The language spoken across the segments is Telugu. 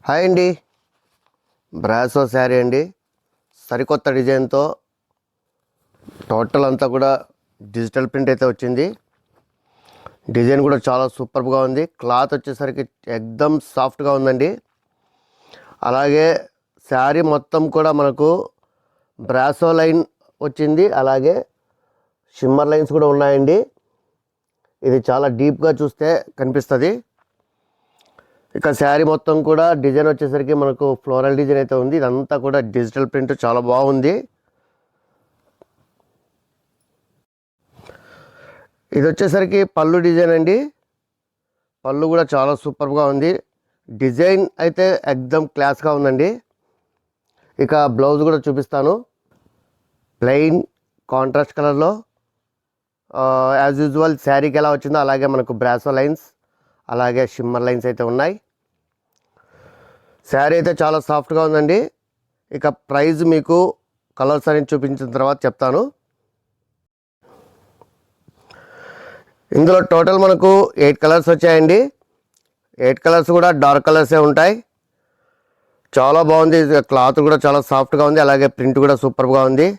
హాయ్ అండి, బ్రాసో శారీ అండి. సరికొత్త డిజైన్తో టోటల్ అంతా కూడా డిజిటల్ ప్రింట్ అయితే వచ్చింది. డిజైన్ కూడా చాలా సూపర్గా ఉంది. క్లాత్ వచ్చేసరికి ఎక్దమ్ సాఫ్ట్గా ఉందండి. అలాగే శారీ మొత్తం కూడా మనకు బ్రాసో లైన్ వచ్చింది. అలాగే షిమ్మర్ లైన్స్ కూడా ఉన్నాయండి. ఇది చాలా డీప్గా చూస్తే కనిపిస్తుంది. ఇక శారీ మొత్తం కూడా డిజైన్ వచ్చేసరికి మనకు ఫ్లోరల్ డిజైన్ అయితే ఉంది. ఇదంతా కూడా డిజిటల్ ప్రింట్ చాలా బాగుంది. ఇది వచ్చేసరికి పళ్ళు డిజైన్ అండి. పళ్ళు కూడా చాలా సూపర్గా ఉంది. డిజైన్ అయితే ఎక్దమ్ క్లాస్గా ఉందండి. ఇక బ్లౌజ్ కూడా చూపిస్తాను. ప్లెయిన్ కాంట్రాస్ట్ కలర్లో యాజ్ యూజువల్ శారీకి ఎలా వచ్చిందో అలాగే మనకు బ్రాసో లైన్స్ అలాగే షిమ్మర్ లైన్స్ అయితే ఉన్నాయి. శారీ అయితే చాలా సాఫ్ట్గా ఉందండి. ఇక ప్రైస్ మీకు కలర్స్ అనేది చూపించిన తర్వాత చెప్తాను. ఇందులో టోటల్ మనకు 8 కలర్స్ వచ్చాయండి. 8 కలర్స్ కూడా డార్క్ కలర్సే ఉంటాయి. చాలా బాగుంది. క్లాత్ కూడా చాలా సాఫ్ట్గా ఉంది. అలాగే ప్రింట్ కూడా సూపర్గా ఉంది.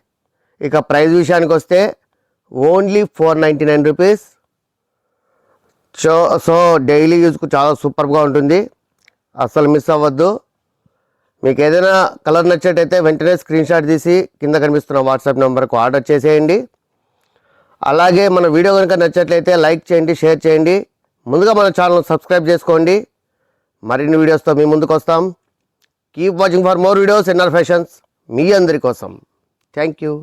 ఇక ప్రైస్ విషయానికి వస్తే ఓన్లీ 499 రూపీస్. సో డైలీ యూజ్కు చాలా సూపర్గా ఉంటుంది. అస్సలు మిస్ అవ్వద్దు. మీకు ఏదైనా కలర్ నచ్చేటైతే వెంటనే స్క్రీన్ షాట్ తీసి కింద కనిపిస్తున్న వాట్సాప్ నెంబర్కు ఆర్డర్ చేసేయండి. అలాగే మన వీడియో కనుక నచ్చట్లయితే లైక్ చేయండి, షేర్ చేయండి. ముందుగా మన ఛానల్ సబ్స్క్రైబ్ చేసుకోండి. మరిన్ని వీడియోస్తో మీ ముందుకు వస్తాం. Keep watching for more videos N R fashions, మీ అందరి కోసం. Thank you.